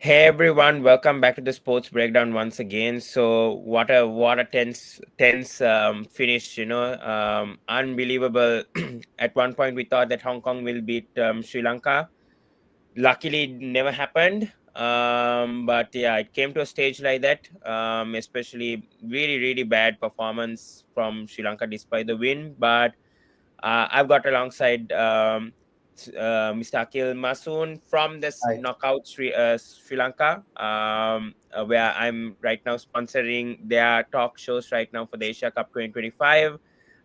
Hey everyone, welcome back to the Sports Breakdown once again. So what a tense finish, unbelievable. At one point we thought that Hong Kong will beat Sri Lanka. Luckily, it never happened. But yeah, it came to a stage like that. Especially really bad performance from Sri Lanka despite the win. But I've got alongside Mr. Akil Masoon from this Hi. Knockout Sri Lanka, where I'm right now sponsoring their talk shows right now for the Asia Cup 2025.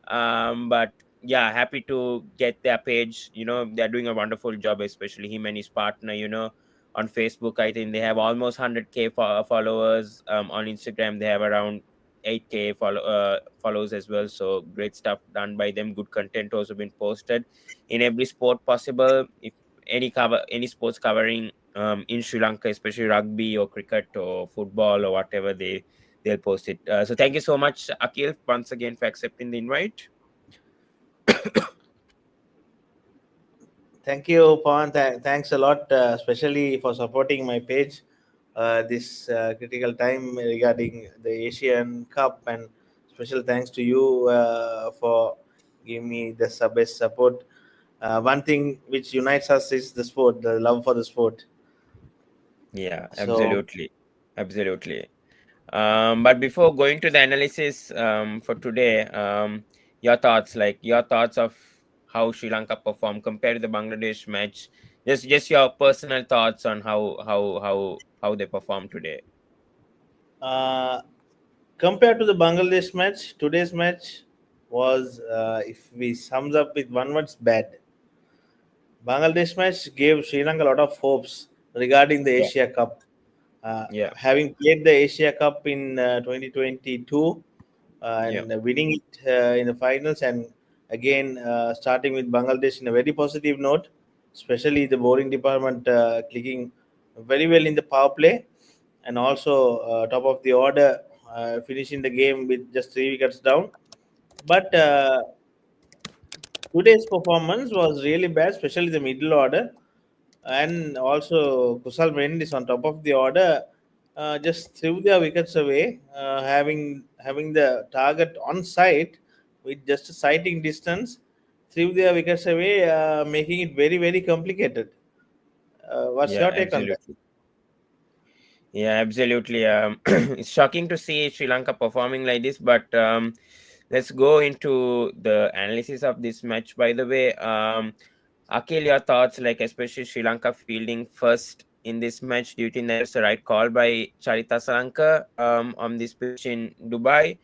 But yeah, happy to get their page. They're doing a wonderful job, especially him and his partner. On Facebook, I think they have almost 100K followers. On Instagram, they have around 8K follows as well. So great stuff done by them. Good content also been posted in every sport possible. If any sports covering in Sri Lanka, especially rugby or cricket or football or whatever, they'll post it. So thank you so much, Akil, once again for accepting the invite. Thank you, Pawan. Thanks a lot, especially for supporting my page this critical time regarding the Asian Cup. And special thanks to you for giving me the best support. One thing which unites us is the sport, the love for the sport. Yeah, So, absolutely. But before going to the analysis for today, your thoughts of how Sri Lanka performed compared to the Bangladesh match. Just your personal thoughts on how they performed today. uh, compared to the Bangladesh match, today's match was, if we sums up with one word, bad. Bangladesh match gave Sri Lanka a lot of hopes regarding the Yeah, Asia Cup. yeah, Having played the Asia Cup in 2022 yeah, and winning it in the finals, and again starting with Bangladesh in a very positive note, especially the bowling department clicking very well in the power play, and also top of the order, finishing the game with just 3 wickets down. But today's performance was really bad, especially the middle order, and also Kusal Mendis on top of the order just threw their wickets away, having the target on site with just a sighting distance, threw their wickets away, making it very complicated. What's yeah, your take on that? absolutely. Yeah, absolutely. It's shocking to see Sri Lanka performing like this, but let's go into the analysis of this match. By the way, Akhil, your thoughts, like especially Sri Lanka fielding first in this match. Do you think that was the right call by Charita Salanka on this pitch in Dubai,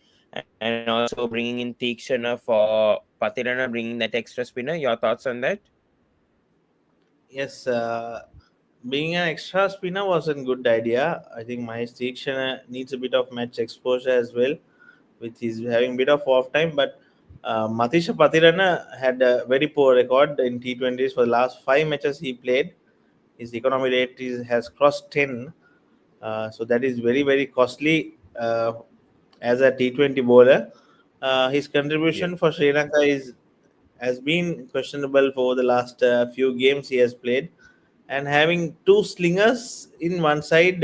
and also bringing in Tikshana for Patirana, bringing that extra spinner? Your thoughts on that? Yes, being an extra spinner was a good idea. I think Mahesh Deekshana needs a bit of match exposure as well, which is having a bit of off time. But Matisha Patirana had a very poor record in T20s for the last 5 matches he played. His economy rate has crossed 10, so that is very costly as a T20 bowler. His Yeah, contribution for Sri Lanka is has been questionable for the last few games he has played, and having two slingers in one side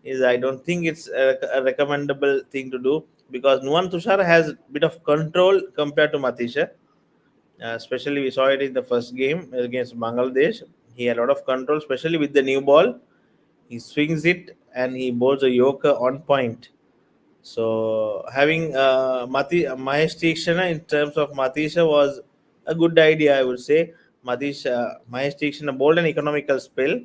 is, I don't think it's a recommendable thing to do, because Nuwan Tushar has a bit of control compared to Matisha. Especially we saw it in the first game against Bangladesh. He had a lot of control, especially with the new ball. He swings it and he bowls a yorker on point. So having Mahesh Tikshana in terms of Matisha was a good idea, I would say. Mahesh Tikshana bowled an economical spell,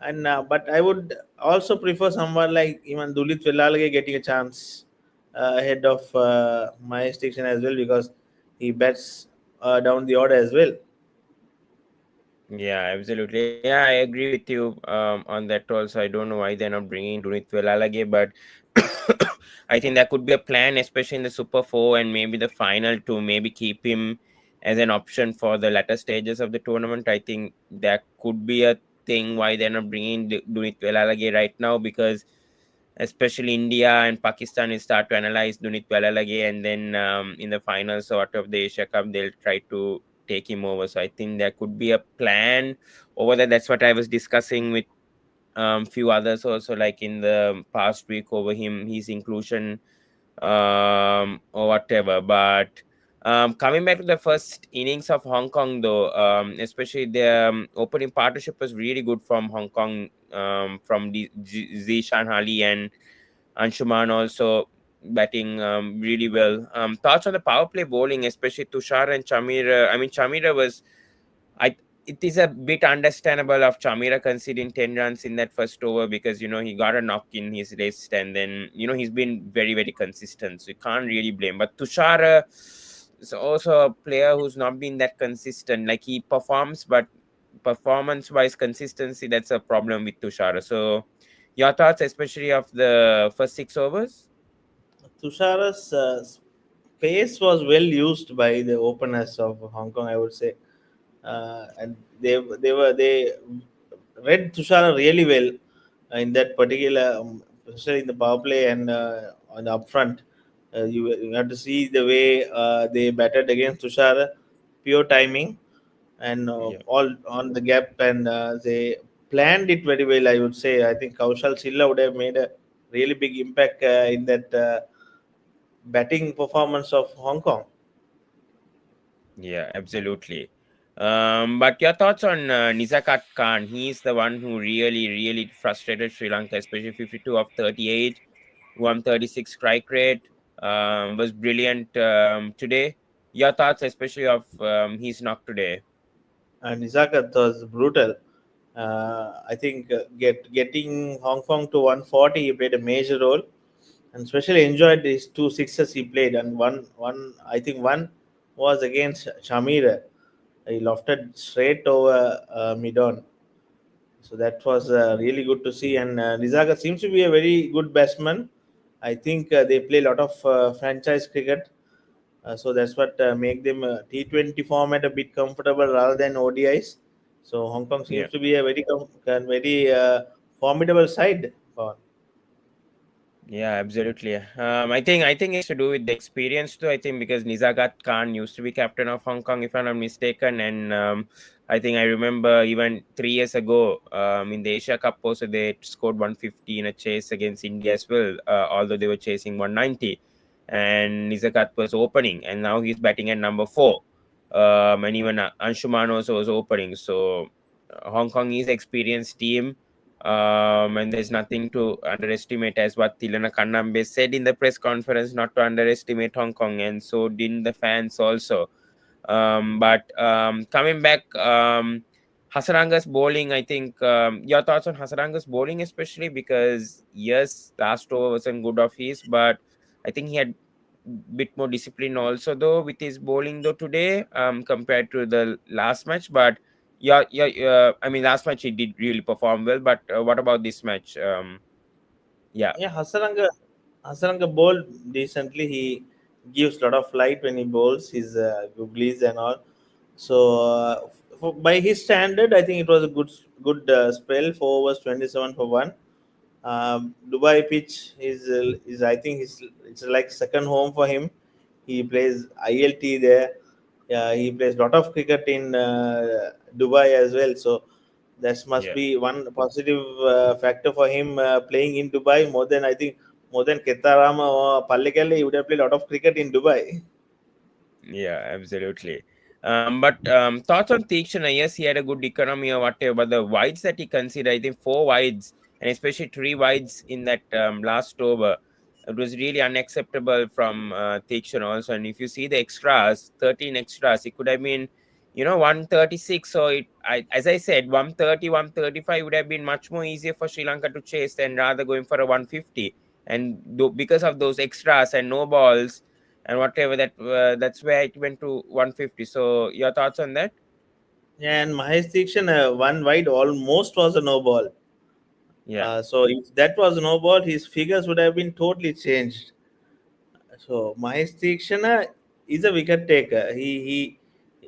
and but I would also prefer someone like even Dulit Velalage getting a chance ahead of Mahesh Tikshana as well, because he bats down the order as well. yeah, absolutely. Yeah, I agree with you on that also. I don't know why they're not bringing Dunit Velalage, but I think that could be a plan, especially in the Super 4 and maybe the final, to maybe keep him as an option for the latter stages of the tournament. I think that could be a thing why they're not bringing Dunit Velalage right now, because especially India and Pakistan will start to analyze Dunit Velalage, and then in the finals or out of the Asia Cup, they'll try to take him over. So I think there could be a plan over there. That's what I was discussing with few others also, like in the past week over him, his inclusion, or whatever. But coming back to the first innings of Hong Kong, though, especially the opening partnership was really good from Hong Kong, from the Zishan Ali and Anshuman also batting really well. Thoughts on the power play bowling, especially Tushar and Chamira. I mean, Chamira was, I. It is a bit understandable of Chamira conceding 10 runs in that first over, because he got a knock in his wrist, and then he's been very very consistent, so you can't really blame. But Tushar is also a player who's not been that consistent. Like, he performs, but performance wise consistency, that's a problem with Tushar. So your thoughts, especially of the first 6 overs? Tushara's pace was well used by the openers of Hong Kong, I would say, and they read Tushara really well in that particular, especially in the power play and on the upfront. You have to see the way they batted against Tushara, pure timing and Yeah. all on the gap, and they planned it very well. I would say. I think Kaushal Silla would have made a really big impact in that batting performance of Hong Kong. Yeah, absolutely. But your thoughts on Nizakat Khan? He's the one who really, really frustrated Sri Lanka, especially 52 of 38, 136 strike rate. Was brilliant today. Your thoughts, especially of his knock today? And Nizakat was brutal. I think getting Hong Kong to 140, he played a major role, and especially enjoyed his two sixes he played, and one I think one was against Shamir. He lofted straight over mid-on. So that was really good to see. And Nizaga seems to be a very good batsman. I think they play a lot of franchise cricket, so that's what make them T20 format a bit comfortable rather than ODIs. So Hong Kong Yeah. seems to be a very formidable side. Yeah, absolutely. I think it's to do with the experience too. I think because Nizagat Khan used to be captain of Hong Kong, if I'm not mistaken, and I think I remember even 3 years ago, in the Asia Cup also they scored 150 in a chase against India as well. Although they were chasing 190, and Nizagat was opening, and now he's batting at number 4. And even Anshuman also was opening. So Hong Kong is experienced team, and there's nothing to underestimate, as what Tilana Kannambe said in the press conference, not to underestimate Hong Kong, and so did the fans also. But coming back, Hasaranga's bowling, I think your thoughts on Hasaranga's bowling, especially because yes, last over wasn't good of his, but I think he had bit more discipline also though with his bowling though today, compared to the last match. But yeah, I mean, last match he did really perform well, but what about this match? Yeah. Yeah, Hasaranga bowled decently. He gives a lot of light when he bowls his googlies and all. So by his standard, I think it was a good spell. 4 overs, 27 for one. Dubai pitch is I think it's like second home for him. He plays ILT there. He plays lot of cricket in Dubai as well. So that must Yeah. be one positive factor for him playing in Dubai more than I think more than Ketarama or Pallekele. He would have played a lot of cricket in Dubai. Yeah, absolutely. But thoughts on Tikshana? Yes, he had a good economy or whatever, but the wides that he considered, I think 4 wides, and especially 3 wides in that last over, it was really unacceptable from Tikshana also. And if you see the extras, 13 extras, it could have been, 136. So as I said, 130, 135 would have been much more easier for Sri Lanka to chase than rather going for a 150. And because of those extras and no balls and whatever, that's where it went to 150. So your thoughts on that? And Mahesh Dikshan, one wide almost was a no ball. Yeah. So if that was no ball, his figures would have been totally changed. So Mahesh Tikshana is a wicket taker. He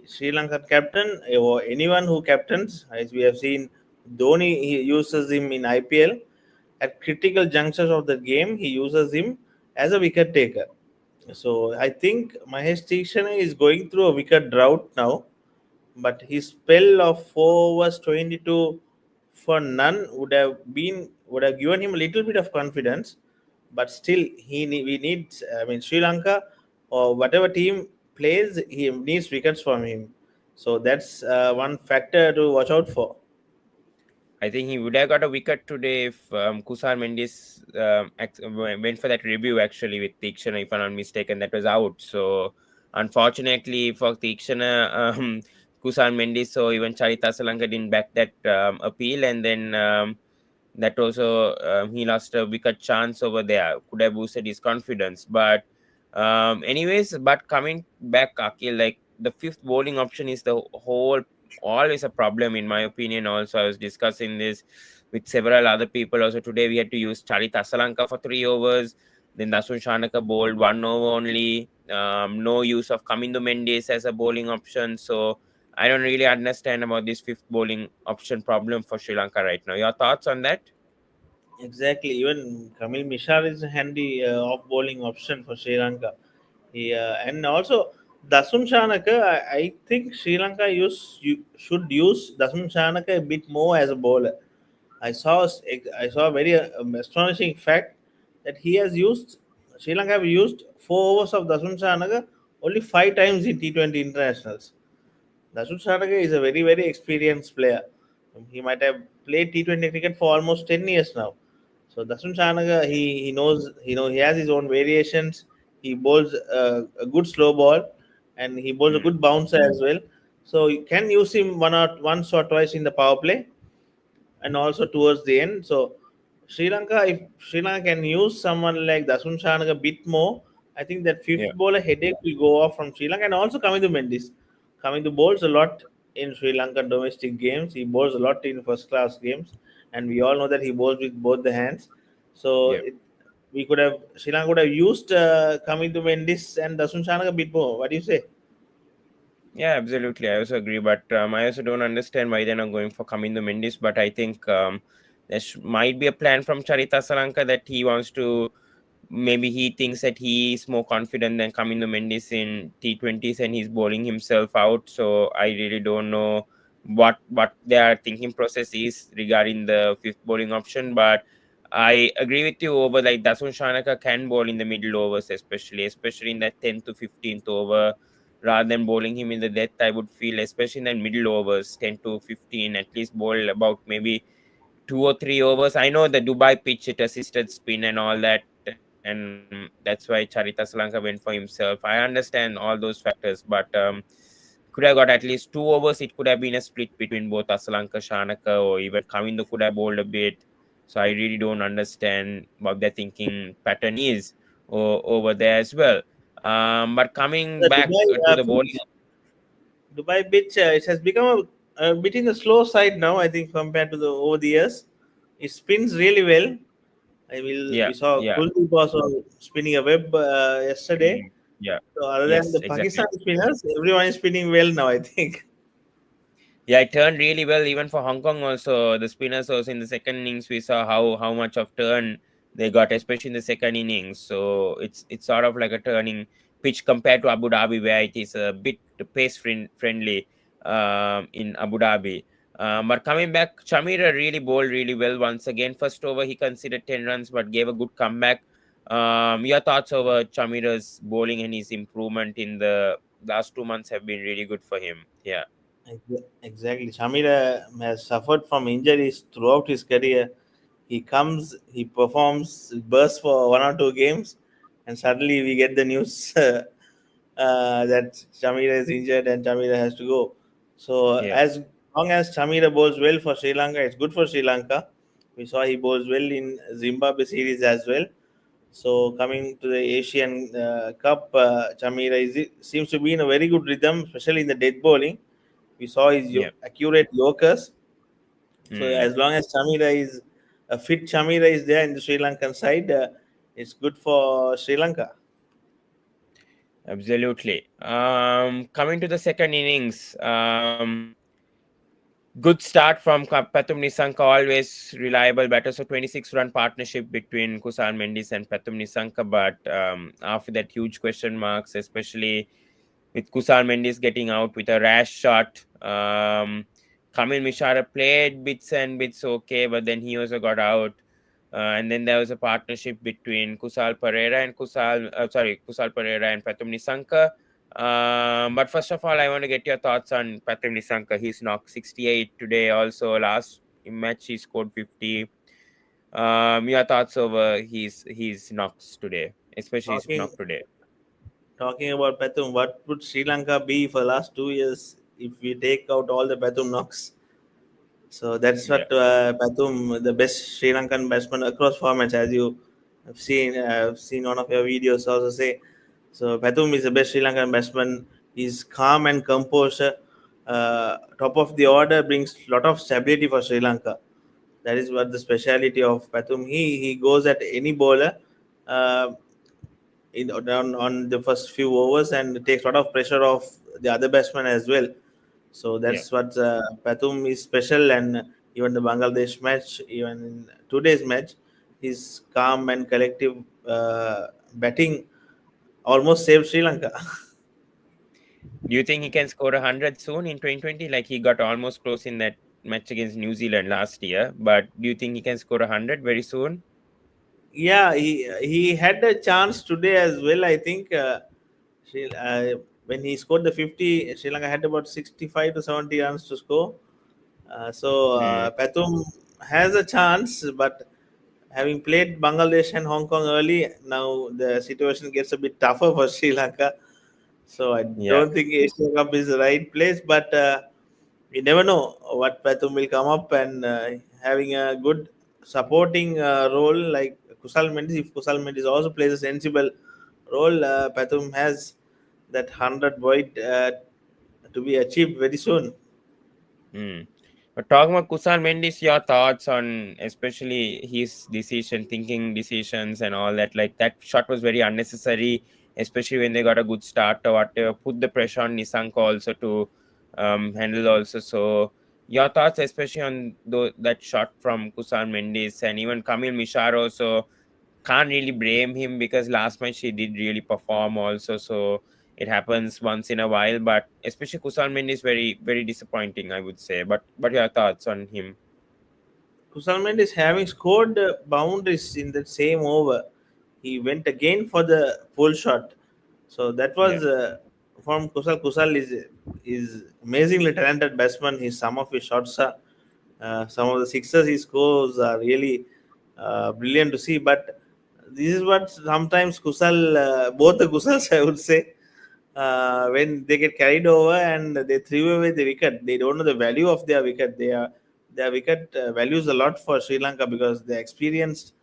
Sri Lankan captain or anyone who captains, as we have seen, Dhoni he uses him in IPL at critical junctures of the game. He uses him as a wicket taker. So I think Mahesh Tikshana is going through a wicket drought now, but his spell of 4 overs 22 for none would have given him a little bit of confidence, but still we need. I mean, Sri Lanka or whatever team plays, he needs wickets from him. So that's one factor to watch out for. I think he would have got a wicket today if Kusar Mendes went for that review actually with Tikshana, if I'm not mistaken, that was out. So unfortunately for Tikshana, Kusar Mendes, so even Charita Salanka didn't back that appeal, and then that also he lost a wicket chance over there. Could have boosted his confidence, but anyways, but coming back, Akil, like the fifth bowling option is the whole always a problem in my opinion. Also, I was discussing this with several other people. Also today we had to use Charita Salanka for 3 overs. Then Dasun Shanaka bowled 1 over only. No use of Kamindu Mendes as a bowling option. So I don't really understand about this fifth bowling option problem for Sri Lanka right now. Your thoughts on that? Exactly. Even Kamil Mishar is a handy off bowling option for Sri Lanka. And also Dasun Shanaka, I think Sri Lanka should use Dasun Shanaka a bit more as a bowler. I saw a very astonishing fact that he has used Sri Lanka have used 4 overs of Dasun Shanaka only 5 times in T20 internationals. Dasun Shanaka is a very experienced player. He might have played T20 cricket for almost 10 years now. So Dasun Shanaka, he knows, he has his own variations. He bowls a good slow ball, and he bowls a Hmm. good bouncer as well. So you can use him once or twice in the power play, and also towards the end. So if Sri Lanka can use someone like Dasun Shanaka a bit more, I think that fifth Yeah. bowler headache will go off from Sri Lanka, and also coming to Mendes. Coming to bowls a lot in Sri Lankan domestic games. He bowls a lot in first class games, and we all know that he bowls with both the hands. So Yeah. we could have Sri Lanka could have used coming to Mendes and Dasun Shanaka a bit more. What do you say? Yeah, absolutely. I also agree, but I also don't understand why they're not going for Kamindu Mendes. But I think might be a plan from Charita Salanka that he wants to. Maybe he thinks that he is more confident than Kamindu Mendes in T20s, and he's bowling himself out. So I really don't know what their thinking process is regarding the fifth bowling option. But I agree with you over like Dasun Shanaka can bowl in the middle overs, especially in that 10th to 15th over rather than bowling him in the death. I would feel, especially in the middle overs, 10 to 15, at least bowl about maybe 2 or 3 overs. I know the Dubai pitch, it assisted spin and all that, and that's why Charita Salanka went for himself. I understand all those factors, but could have got at least 2 overs. It could have been a split between both Asalanka, Shanaka, or even Kavindo could have bowled a bit. So I really don't understand what their thinking pattern is over there as well. But coming The back Dubai to the bowling, pitch Dubai pitch, it has become a bit in the slow side now. I think compared to the over the years, it spins really well. yeah, We saw yeah, Kuldeep also spinning a web yesterday. yeah, So other than yes, the exactly. Pakistan spinners, everyone is spinning well now. I think. Yeah, it turned really well even for Hong Kong also. The spinners also in the second innings we saw how much of turn they got, especially in the second innings. So it's sort of like a turning pitch compared to Abu Dhabi, where it is a bit friendly in Abu Dhabi. But coming back, Chamira really bowled really well once again. First over he considered 10 runs but gave a good comeback. Your thoughts over Chamira's bowling and his improvement in the last 2 months have been really good for him. Yeah. Exactly. Shamira has suffered from injuries throughout his career. He comes, he performs, bursts for 1 or 2 games, and suddenly we get the news that Shamira is injured and Shamira has to go. So Yeah. as long as Shamira bowls well for Sri Lanka, it's good for Sri Lanka. We saw he bowls well in Zimbabwe series as well. So coming to the Asian Cup, Chamira seems to be in a very good rhythm, especially in the death bowling. We saw his Yeah. accurate Yorkers. So Mm, as long as Chamira is a fit, Chamira is there in the Sri Lankan side. It's good for Sri Lanka. absolutely. Coming to the second innings, good start from Pathum Nisanka, always reliable batter. So 26-run partnership between Kusan Mendis and Pathum Nisanka. But after that, huge question marks, especially with Kusan Mendis getting out with a rash shot. Kamil Mishara played bits and bits okay, but then he also got out. And then there was a partnership between Kusal Pereira and Pathum Nisanka. But first of all, I want to get your thoughts on Pathum Nisanka. He's knocked 68 today. Also, last match he scored 50. Your thoughts over his knocks today, especially his Talking knock today. talking about Pathum, what would Sri Lanka be for the last 2 years if we take out all the Pathum knocks? So that's Yeah, what Pathum, the best Sri Lankan batsman across formats, as you have seen. I've seen one of your videos also say. So Pathum is the best Sri Lankan batsman. He's calm and composed. Top of the order brings lot of stability for Sri Lanka. That is what the speciality of Pathum. He goes at any bowler. Uh, on the first few overs and takes a lot of pressure off the other batsman as well. So yeah. that's what Pathum is special, and even the Bangladesh match, even in today's match, his calm and collective batting almost saved Sri Lanka. Do you think he can score 100 soon in 2020? Like he got almost close in that match against New Zealand last year, but do you think he can score 100 very soon? Yeah, he had a chance today as well. I think when he scored the 50, Sri Lanka had about 65 to 70 runs to score. Mm, Pathum has a chance, but having played Bangladesh and Hong Kong early, now the situation gets a bit tougher for Sri Lanka. So I yeah. don't think Asia Cup is the right place, but we never know what Pathum will come up, and having a good supporting role like Kusal Mendes. If Kusal Mendes also plays a sensible role, Pathum has that 100 void to be achieved very soon. Mm. But talking about Kusal Mendes, your thoughts on especially his decision, thinking decisions and all that. Like that shot was very unnecessary, especially when they got a good start or whatever. Put the pressure on Nisanka also to handle also. So your thoughts, especially on that shot from Kusal Mendes and even Kamil Mishar also. Can't really blame him because last match he did really perform also. So it happens once in a while, but especially Kusal Mendes is very disappointing, I would say. But your thoughts on him? Kusal Mendes having scored boundaries in that same over, he went again for the pole shot. So that Yeah. was from Kusal. Kusal is amazingly talented batsman. His some of his shots are some of the sixes he scores are really brilliant to see. But this is what sometimes Kusal, both the Kusals, I would say, when they get carried over and they threw away the wicket, they don't know the value of their wicket. Their wicket values a lot for Sri Lanka because they're experienced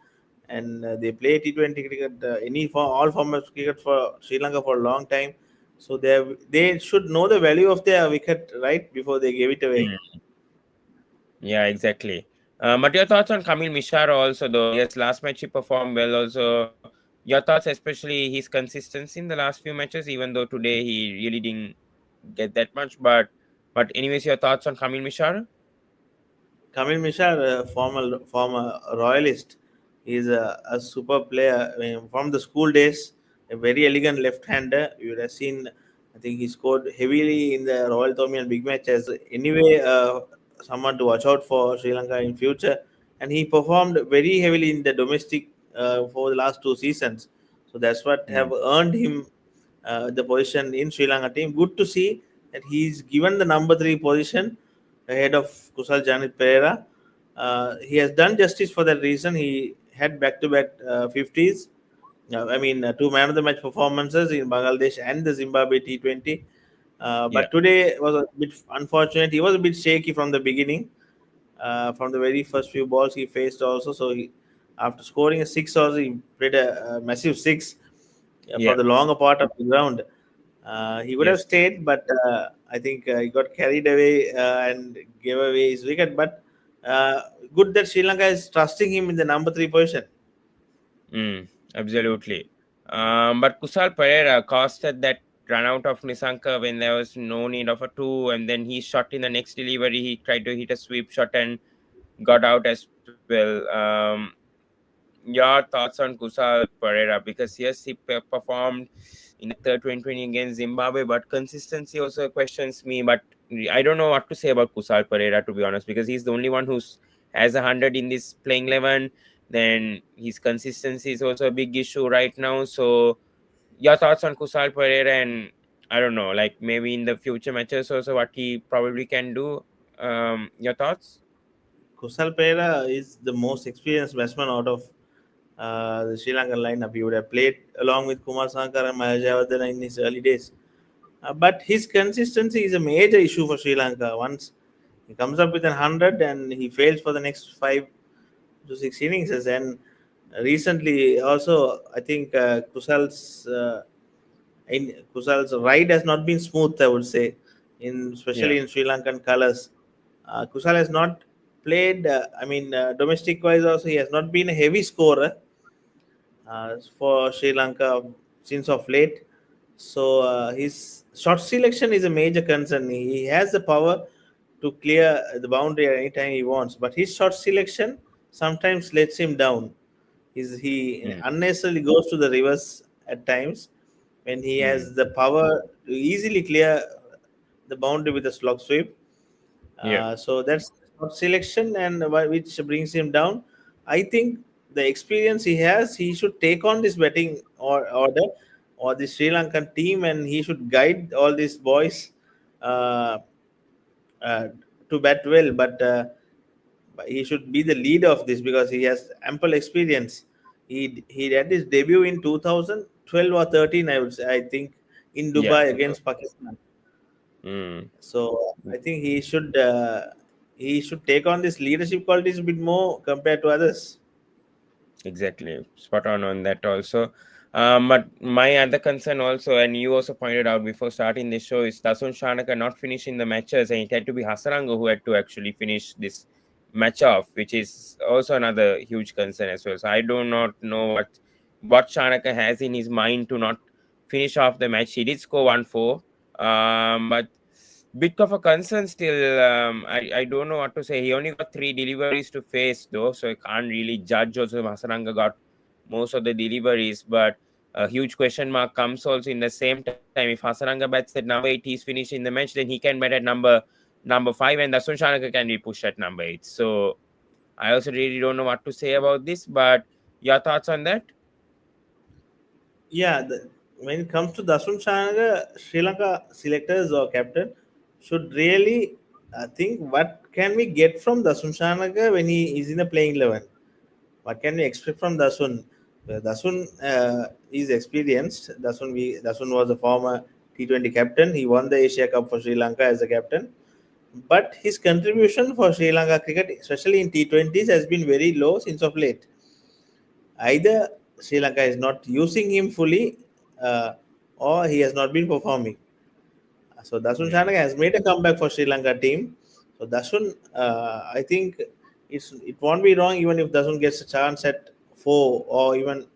and they play T20 cricket, any form, all formats of cricket for Sri Lanka for a long time. So they should know the value of their wicket right before they gave it away. Mm. Yeah, exactly. But your thoughts on Kamil Mishara also, though. Yes, last match he performed well. Also, your thoughts, especially his consistency in the last few matches, even though today he really didn't get that much. But anyways, your thoughts on Kamil Mishara? Kamil Mishra, former royalist, is a super player. I mean, from the school days. A very elegant left-hander. You would have seen. I think he scored heavily in the Royal Tomian big matches. Anyway, someone to watch out for Sri Lanka in future. And he performed very heavily in the domestic for the last 2 seasons. So that's what Mm. have earned him the position in Sri Lanka team. Good to see that he's given the number three position ahead of Kusal Janit Pereira. He has done justice for that reason. He had back-to-back 50s. Two man of the match performances in Bangladesh and the Zimbabwe T20. Yeah. But today was a bit unfortunate. He was a bit shaky from the beginning. From the very first few balls he faced also. After scoring a six, also he played a massive six Yeah. from the longer part of the ground. He would have Yes. stayed, but I think he got carried away and gave away his wicket. But uh, good that Sri Lanka is trusting him in the number three position. Mm, absolutely. But Kusal Pereira costed that run out of Nisanka when there was no need of a two, and then he shot in the next delivery. He tried to hit a sweep shot and got out as well. Your thoughts on Kusal Pereira? Because yes, he performed in the third 2020 against Zimbabwe, but consistency also questions me. But I don't know what to say about Kusal Pereira, to be honest, because he's the only one who's has 100 in this playing 11. Then his consistency is also a big issue right now. So your thoughts on Kusal Pereira, and I don't know, like maybe in the future matches also what he probably can do. Your thoughts? Kusal Pereira is the most experienced batsman out of the Sri Lankan lineup. He would have played along with Kumar Sankar and Mahajavardhana in his early days. But his consistency is a major issue for Sri Lanka. Once he comes up with 100 and he fails for the next 5 to 6 innings. And recently, also, I think Kusal's ride has not been smooth, I would say, in Yeah. especially in Sri Lankan colours. Kusal has not played. Domestic wise also he has not been a heavy scorer for Sri Lanka since of late. So his shot selection is a major concern. He has the power to clear the boundary at any time he wants, but his shot selection sometimes lets him down. He Mm, unnecessarily goes to the reverse at times when he mm, has the power to easily clear the boundary with a slog sweep. yeah. So that's not selection, and which brings him down. I think the experience he has, he should take on this betting order or the Sri Lankan team, and he should guide all these boys uh, uh, to bat well. But he should be the leader of this because he has ample experience. He had his debut in 2012 or 13, I would say. I think in Yeah. Dubai against Pakistan. Mm. So I think he should take on this leadership qualities a bit more compared to others. Exactly, spot on that also. But my other concern also, and you also pointed out before starting this show, is Dasun Shanaka not finishing the matches, and it had to be Hasaranga who had to actually finish this match off, which is also another huge concern as well. So I do not know what Shanaka has in his mind to not finish off the match. He did score 1-4, but bit of a concern still. I don't know what to say. He only got three deliveries to face though, so I can't really judge. Also, Hasaranga got most of the deliveries, but a huge question mark comes also in the same time. If Hasaranga bats at number 8, he's finishing the match, then he can bat at number 5, and Dasun Shanaka can be pushed at number 8. So I also really don't know what to say about this. But your thoughts on that? Yeah, when it comes to Dasun Shanaka, Sri Lanka selectors or captain should really think what can we get from Dasun Shanaka when he is in the playing 11. What can we expect from Dasun? Dasun is experienced. Dasun was a former T20 captain. He won the Asia Cup for Sri Lanka as a captain. But his contribution for Sri Lanka cricket, especially in T20s, has been very low since of late. Either Sri Lanka is not using him fully, uh, or he has not been performing. So Dasun Mm, Shanaka has made a comeback for Sri Lanka team. So Dasun, I think it won't be wrong even if Dasun gets a chance at 4 or even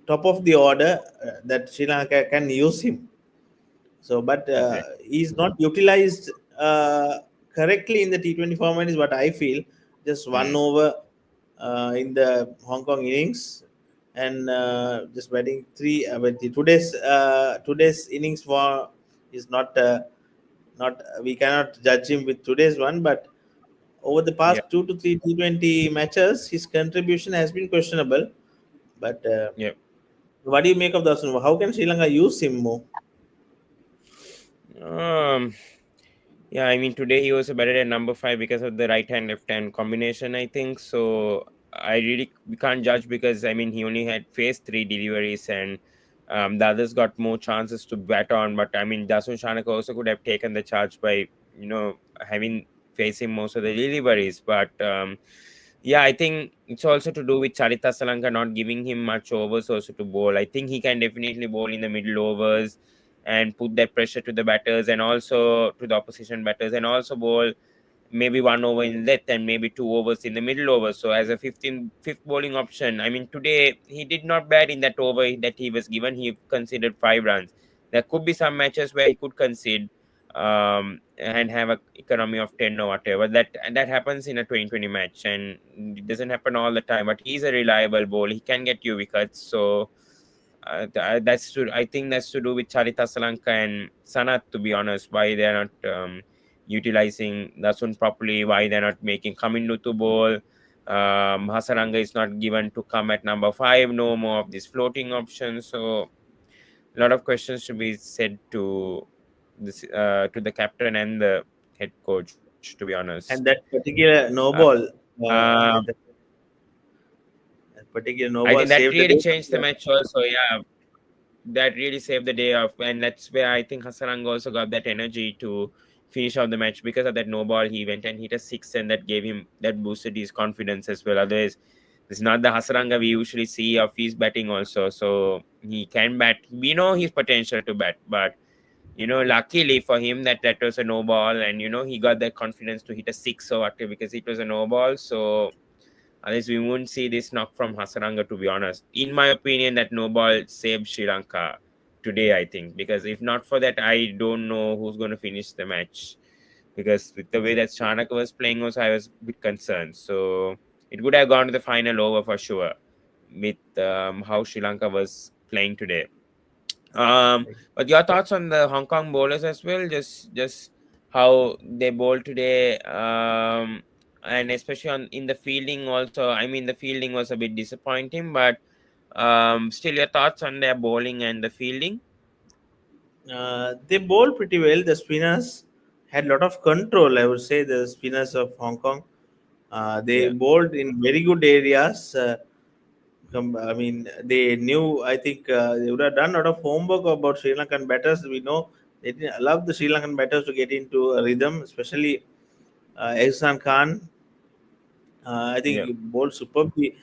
top of the order that Sri Lanka can use him. So, but exactly. he's not utilized correctly in the T20 format, is what I feel. Just one Mm, over in the Hong Kong innings, and just batting three. But today's innings for is not we cannot judge him with today's one, but over the yeah. past 2 to 3 T20 matches, his contribution has been questionable. But Yeah. what do you make of that? How can Sri Lanka use him more? Um. Yeah, I mean today he was better at number 5 because of the right hand left hand combination, I think. So I really we can't judge because I mean he only had faced 3 deliveries, and the others got more chances to bat on. But I mean Dasun Shanaka also could have taken the charge by having facing most of the deliveries. But yeah, I think it's also to do with Charita Salanka not giving him much overs also to bowl. I think he can definitely bowl in the middle overs and put that pressure to the batters and also to the opposition batters, and also bowl maybe 1 over in length and maybe 2 overs in the middle over. So as a fifth bowling option, I mean today he did not bat in that over that he was given. He considered 5 runs. There could be some matches where he could concede and have a economy of 10 or whatever. That happens in a 2020 match, and it doesn't happen all the time. But he's a reliable bowler. He can get you wickets. So I think that's to do with Charita Salanka and Sanat, to be honest, why they're not utilizing Dasun properly, why they're not making Kamindu to bowl. Hasaranga is not given to come at number 5, no more of these floating options. So a lot of questions to be said to the captain and the head coach, to be honest. And that particular no Uh, ball, uh, that particular no I ball think that saved the really day. changed the match also. Yeah, that really saved the day off, and that's where I think Hasaranga also got that energy to finish out the match because of that no ball. He went and hit a six, and that gave him that boosted his confidence as well. Otherwise, it's not the Hasaranga we usually see of his batting also. So he can bat. We know his potential to bat, but luckily for him that was a no ball, and he got that confidence to hit a six or whatever because it was a no ball. So unless we won't see this knock from Hasaranga, to be honest. In my opinion, that no ball saved Sri Lanka today, I think, because if not for that, I don't know who's going to finish the match. Because with the way that Chanaka was playing, also, I was a bit concerned. So it would have gone to the final over for sure with how Sri Lanka was playing today. But your thoughts on the Hong Kong bowlers as well? Just how they bowled today, and especially on in the fielding also. I mean, the fielding was a bit disappointing, but still, your thoughts on their bowling and the fielding? They bowled pretty well. The spinners had a lot of control. I would say the spinners of Hong Kong. They Yeah, bowled in very good areas. I mean, they knew. I think they would have done a lot of homework about Sri Lankan batters. We know they didn't allow the Sri Lankan batters to get into a rhythm, especially Ehsan Khan. I think yeah, he bowled superbly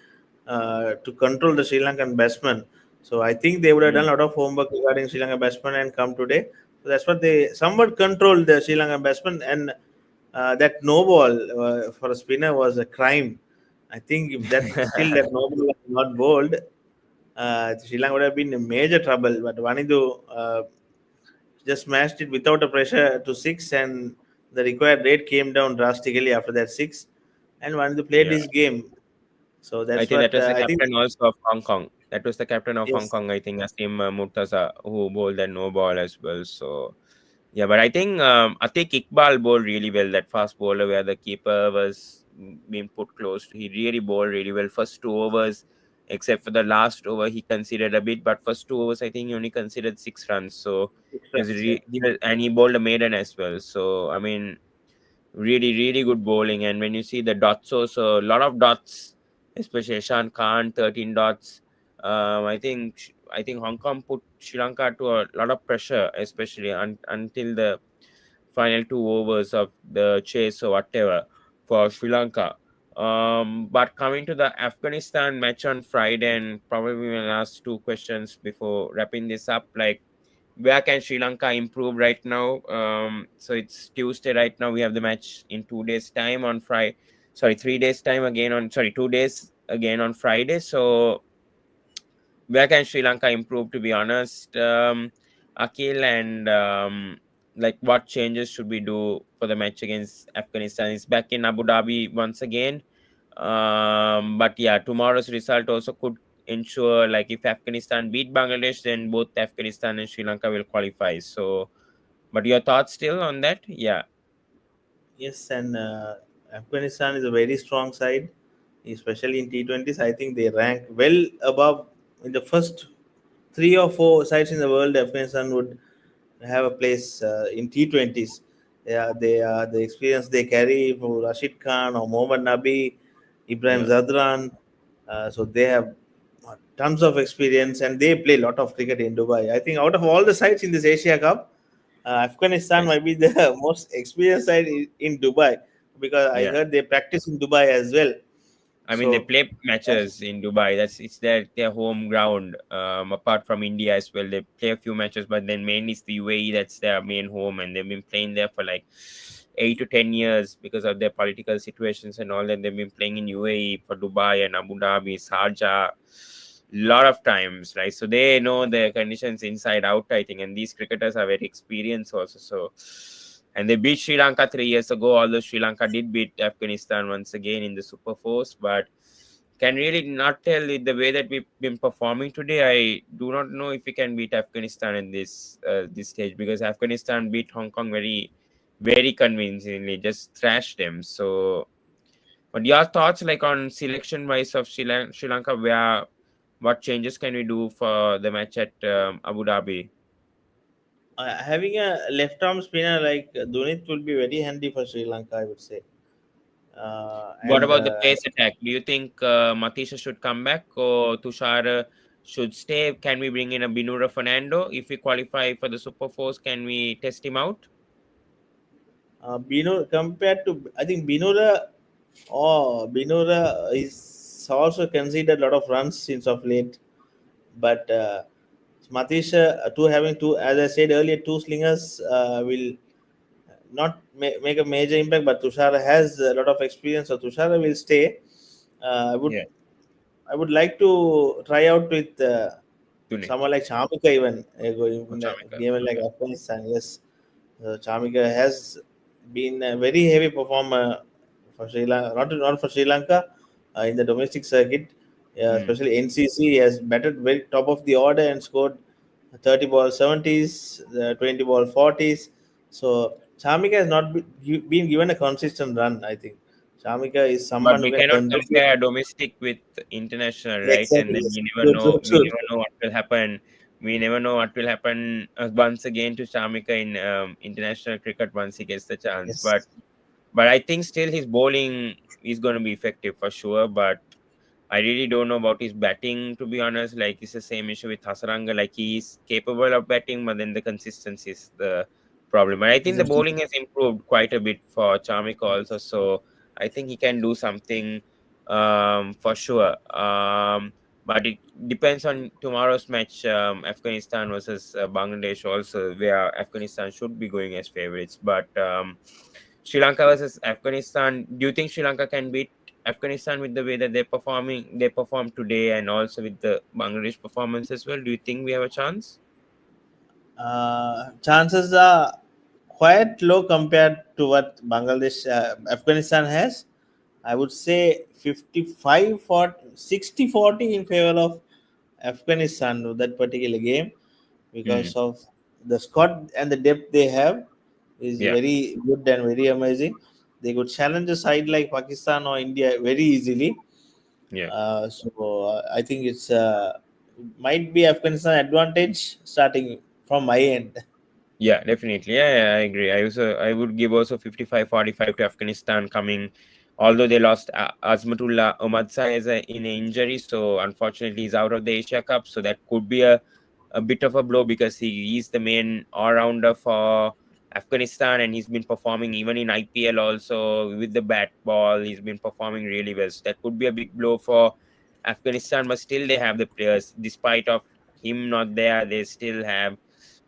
to control the Sri Lankan batsman. So I think they would have done mm, a lot of homework regarding Sri Lankan batsman and come today. So that's what they somewhat controlled the Sri Lankan batsman, and that no ball for a spinner was a crime. I think if that still that no ball was not bowled, Sri Lanka would have been in major trouble. But Vanidu just smashed it without a pressure to six, and the required rate came down drastically after that six. And Vanidu played yeah. his game. So I that's think that what was the I think. captain also of Hong Kong. That was the captain of Hong Yes, Kong, I think, Asim Murtaza, who bowled that no ball as well. So yeah, but I think Iqbal bowled really well. That fast bowler where the keeper was being put close. He really bowled really well. First 2 overs, except for the last over, he considered a bit. But first 2 overs, I think he only considered 6 runs. So six he was runs. Yeah. and he bowled a maiden as well. So I mean, really, really good bowling. And when you see the dots, also a lot of dots, especially Shan Khan, 13 dots. I think Hong Kong put Sri Lanka to a lot of pressure, especially until the final 2 overs of the chase or whatever for Sri Lanka. But coming to the Afghanistan match on Friday, and probably my last two questions before wrapping this up, like where can Sri Lanka improve right now? So it's Tuesday right now. We have the match in 2 days' time on Friday. Sorry, 3 days' time again on 2 days again on Friday. So where can Sri Lanka improve? To be honest, Akil, and like what changes should we do for the match against Afghanistan? It's back in Abu Dhabi once again. But yeah, tomorrow's result also could ensure, like, if Afghanistan beat Bangladesh, then both Afghanistan and Sri Lanka will qualify. So, but your thoughts still on that? Yeah, Yes, and Afghanistan is a very strong side, especially in T20s. I think they rank well above in the first three or four sides in the world. Afghanistan would have a place in T20s. They are the experience they carry for Rashid Khan or Mohammad Nabi, Ibrahim yeah, Zadran. So they have tons of experience, and they play a lot of cricket in Dubai. I think out of all the sides in this Asia Cup, Afghanistan yes, might be the most experienced side in Dubai, because I yeah. heard they practice in Dubai as well. I mean, they So play matches in Dubai. It's their home ground. Apart from India as well, they play a few matches, but then mainly it's the UAE that's their main home, and they've been playing there for like 8 to 10 years because of their political situations and all that. They've been playing in UAE for Dubai and Abu Dhabi, Sharjah, lot of times, right? So they know the conditions inside out, I think, and these cricketers are very experienced also. So, and they beat Sri Lanka 3 years ago, although Sri Lanka did beat Afghanistan once again in the Super Force, but can really not tell it the way that we've been performing today. I do not know if we can beat Afghanistan in this stage, because Afghanistan beat Hong Kong very very convincingly, just thrashed them. So, but your thoughts like on selection wise of Sri Lanka, where what changes can we do for the match at Abu Dhabi? Having a left arm spinner like Dunit will be very handy for Sri Lanka, I would say. What And about the pace attack? Do you think Matisha should come back or Tushar should stay? Can we bring in a Binura Fernando? If we qualify for the Super Force, can we test him out? Bino compared to, I think Binura is also conceded a lot of runs since of late, but Matisha, two having two, as I said earlier, two slingers will not make a major impact. But Tushara has a lot of experience, so Tushara will stay. Uh, I would Yeah, I would like to try out with Tune. someone like Chamika even going in a Ochameka. game like Okay. Afghanistan. Yes, Chamika has been a very heavy performer for Sri Lanka, not for Sri Lanka, in the domestic circuit, Hmm. especially NCC. He has batted very top of the order and scored 30 ball 70s, 20 ball 40s. So Chamika has not been given a consistent run. I think Chamika is But someone who we can cannot contribute. compare domestic with international, right? And Exactly. then Yes. True, true, we true. never know what will happen. We never know what will happen once again to Shamika in international cricket once he gets the chance. Yes. But I think still his bowling is going to be effective for sure. But I really don't know about his batting, to be honest. Like, it's the same issue with Hasaranga. Like, he's capable of batting, but then the consistency is the problem. And I think the bowling has improved quite a bit for Charmik also. So I think he can do something for sure. But it depends on tomorrow's match, Afghanistan versus Bangladesh, also, where Afghanistan should be going as favorites. But Sri Lanka versus Afghanistan, do you think Sri Lanka can beat Afghanistan with the way that they perform today, and also with the Bangladesh performance as well? Do you think we have a chance? Chances are quite low compared to what Bangladesh, Afghanistan has. I would say 55 for 60-40 in favor of Afghanistan with that particular game Hmm. because of the squad and the depth they have is Yeah, very good and very amazing. They could challenge a side like Pakistan or India very easily. yeah. I think might be Afghanistan advantage starting from my end. Yeah, definitely. Yeah, I agree. I would give also 55-45 to Afghanistan coming, although they lost Azmatullah Omadsai in an injury, so unfortunately he's out of the Asia Cup. So that could be a bit of a blow because he is the main all-rounder for Afghanistan, and he's been performing even in IPL also with the bat ball. He's been performing really well. So that could be a big blow for Afghanistan, but still they have the players. Despite of him not there, they still have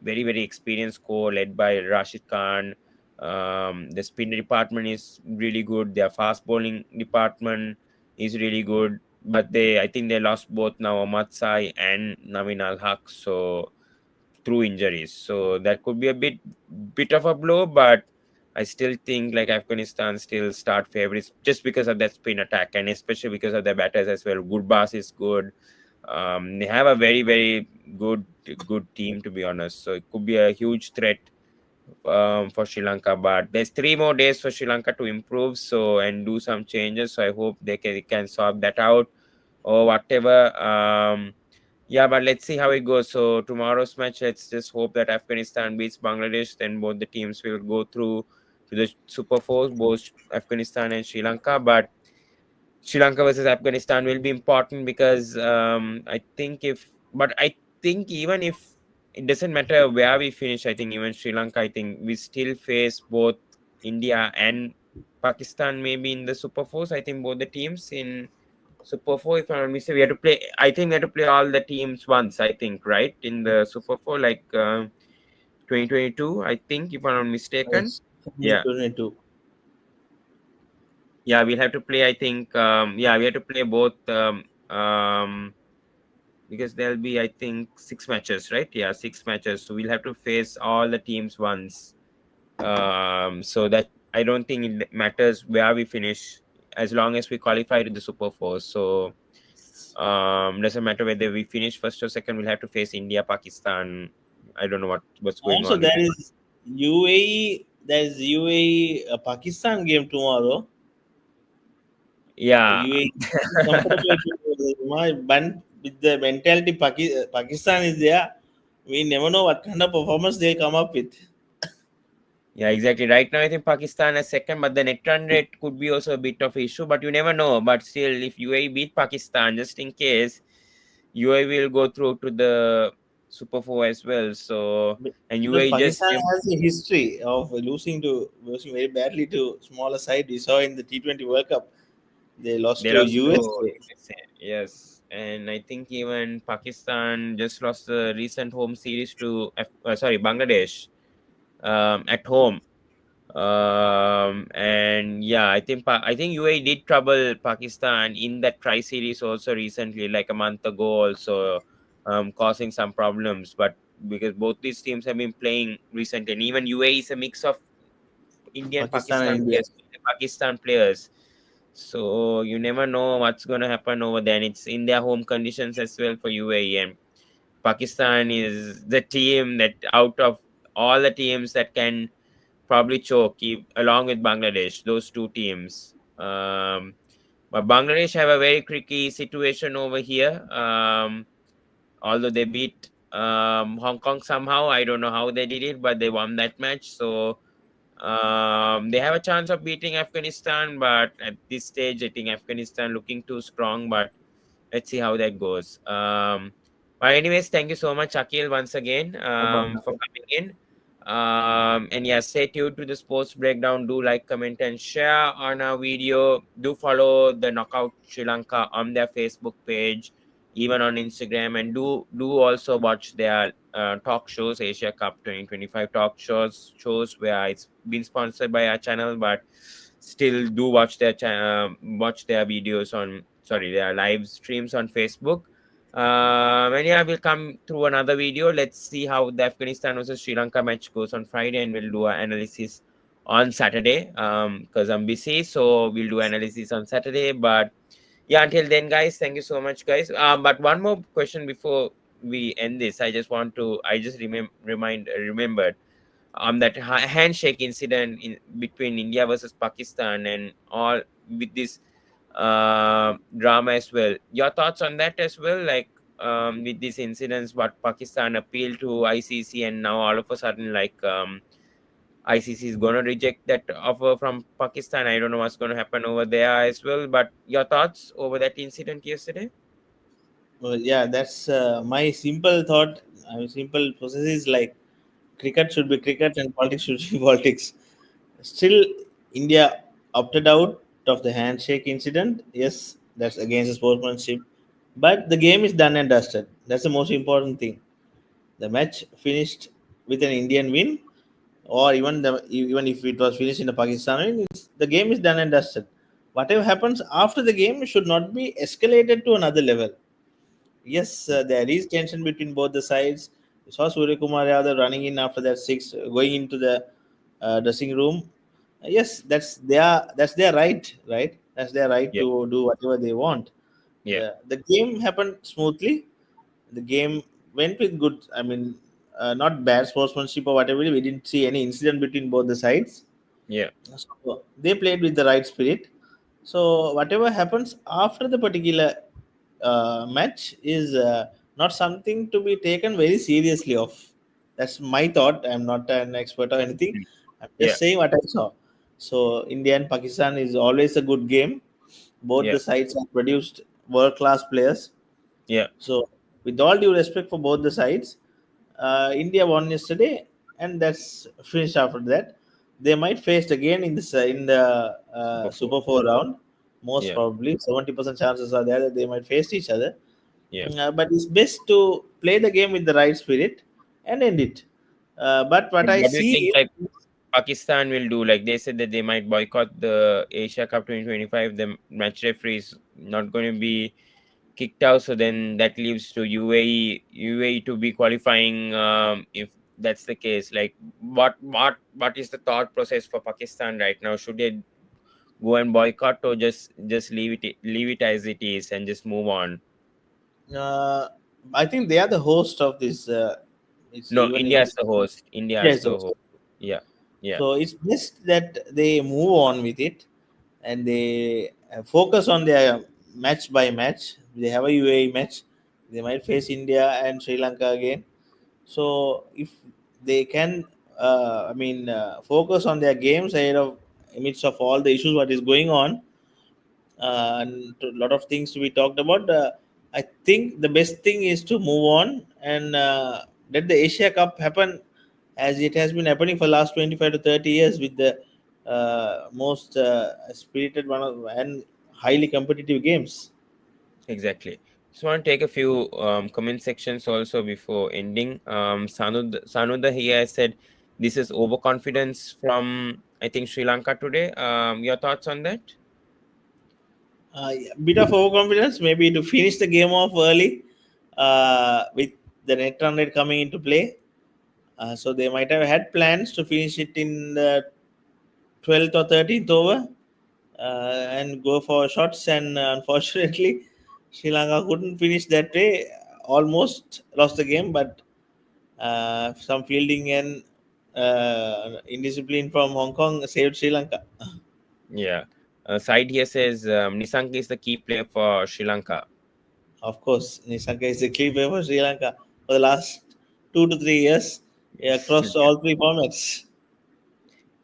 very very experienced core led by Rashid Khan. The spin department is really good. Their fast bowling department is really good, but I think they lost both now Ahmad Sai and Navin Al Haq, so through injuries. So that could be a bit of a blow, but I still think like Afghanistan still start favorites just because of that spin attack, and especially because of their batters as well. Gurbas is good. They have a very very good team, to be honest. So it could be a huge threat for Sri Lanka. But there's 3 more days for Sri Lanka to improve, so and do some changes. So I hope they can sort that out or whatever. Yeah, but let's see how it goes. So tomorrow's match, let's just hope that Afghanistan beats Bangladesh. Then both the teams will go through to the Super Four, both Afghanistan and Sri Lanka. But Sri Lanka versus Afghanistan will be important because I think even if it doesn't matter where we finish, I think even Sri Lanka, I think we still face both India and Pakistan maybe in the Super Fours. I think both the teams in Super Four, if I'm not mistaken, we have to play. I think we have to play all the teams once. I think right in the Super Four, like 2022. I think if I'm not mistaken. Yes, Yeah, 22. yeah, we'll have to play. I think yeah, we have to play both. Because there'll be I think 6 matches, right? Yeah, 6 matches. So we'll have to face all the teams once. So that I don't think it matters where we finish as long as we qualify to the Super Four. So doesn't matter whether we finish first or second. We'll have to face India, Pakistan. I don't know what's going Also, on with there that. is UAE. There's UAE Pakistan game tomorrow. Yeah. UAE is comfortable to but with the mentality Pakistan is there. We never know what kind of performance they'll come up with. Yeah, exactly. Right now, I think Pakistan is second, but the net run rate could be also a bit of issue. But you never know. But still, if UAE beat Pakistan, just in case, UAE will go through to the Super Four as well. So, and Because UAE just Pakistan has a history of losing very badly to smaller side. We saw in the T20 World Cup they lost they to lost to USA. USA. Yes, and I think even Pakistan just lost the recent home series to sorry, Bangladesh at home. And yeah, I think UAE did trouble Pakistan in that tri series also recently, like a month ago, also causing some problems. But because both these teams have been playing recently, and even UAE is a mix of Indian Pakistan and India. Pakistan players. So you never know what's gonna happen over there. And it's in their home conditions as well for UAE, and Pakistan is the team that out of all the teams that can probably choke along with Bangladesh, those two teams. But Bangladesh have a very tricky situation over here. Although they beat Hong Kong somehow, I don't know how they did it, but they won that match. So they have a chance of beating Afghanistan, but at this stage, I think Afghanistan looking too strong. But let's see how that goes. But anyways, thank you so much, Akil, once again No problem. for coming in. And yeah, stay tuned to the sports breakdown. Do like, comment, and share on our video. Do follow the Knockout Sri Lanka on their Facebook page, even on Instagram, and do also watch their talk shows, Asia Cup 2025 talk shows where it's been sponsored by our channel, but still do watch watch their videos on sorry their live streams on Facebook. And yeah, we'll come through another video. Let's see how the Afghanistan versus Sri Lanka match goes on Friday, and we'll do an analysis on Saturday. Because I'm busy, so we'll do analysis on Saturday. But yeah, until then, guys, thank you so much, guys. But one more question before we end this. I just remembered that handshake incident between India versus Pakistan and all with this drama as well. Your thoughts on that as well, like with these incidents, what Pakistan appealed to ICC, and now all of a sudden, like ICC is gonna reject that offer from Pakistan. I don't know what's gonna happen over there as well. But your thoughts over that incident yesterday? Well, yeah, that's my simple thought. Simple process is like cricket should be cricket and politics should be politics. Still, India opted out of the handshake incident. Yes, that's against the sportsmanship. But the game is done and dusted. That's the most important thing. The match finished with an Indian win, or even if it was finished in a Pakistan win, the game is done and dusted. Whatever happens after the game should not be escalated to another level. Yes, there is tension between both the sides. We saw Surya Kumar Yadav running in after that six, going into the dressing room. Yes, that's their right, right? That's their right Yeah, to do whatever they want. yeah, The game happened smoothly. The game went with good. I mean, not bad sportsmanship or whatever. We didn't see any incident between both the sides. yeah. So they played with the right spirit. So whatever happens after the particular match is not something to be taken very seriously of. That's my thought. I'm not an expert or anything. Mm. I'm Yeah, just saying what I saw. So India and Pakistan is always a good game. Both yeah, the sides have produced world class players. yeah. So, with all due respect for both the sides, India won yesterday, and that's finished after that. They might face again in the Super four. Super Four round. Most Yeah, probably, 70% chances are there that they might face each other. yeah. But it's best to play the game with the right spirit and end it. But what But I what do you think? see Like Pakistan will do? Like they said that they might boycott the Asia Cup 2025. The match referee is not going to be kicked out. So then that leaves to UAE to be qualifying. If that's the case, like what is the thought process for Pakistan right now? Should they go and boycott, or just leave it as it is and just move on? uh, I think they are the host of this. It's No, even India if is the host. India India is is the the host. host. Yeah, Yeah, So it's best that they move on with it, and they focus on their match by match. They have a UAE match. They might face India and Sri Lanka again. So if they can, focus on their games ahead of amidst of all the issues what is going on, and a lot of things to be talked about. I think the best thing is to move on and let the Asia Cup happen as it has been happening for last 25 to 30 years with the most spirited one of, and highly competitive games. exactly. Just want to take a few comment sections also before ending. Sanuda here said this is overconfidence from, I think, Sri Lanka today. Your thoughts on that? Yeah, bit of overconfidence, maybe to finish the game off early with the net run rate coming into play. So they might have had plans to finish it in the 12th or 13th over and go for shots. And unfortunately, Sri Lanka couldn't finish that way. Almost lost the game, but some fielding and indiscipline from Hong Kong saved Sri Lanka. Yeah. Side here says Nisank is the key player for Sri Lanka. Of course, Nisaka is the key player for Sri Lanka for the last 2 to 3 years, yeah, across Yeah. all three formats.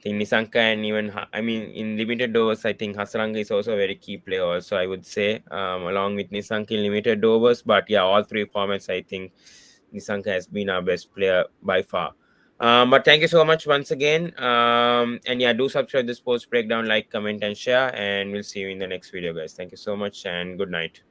I think Nisanka and even I mean in limited overs, I think Hasaranga is also a very key player. Also, I would say along with Nisanka in limited overs, but yeah, all three formats, I think Nisanka has been our best player by far. But thank you so much once again. And yeah, do subscribe to the sports breakdown, like, comment, and share. And we'll see you in the next video, guys. Thank you so much, and good night.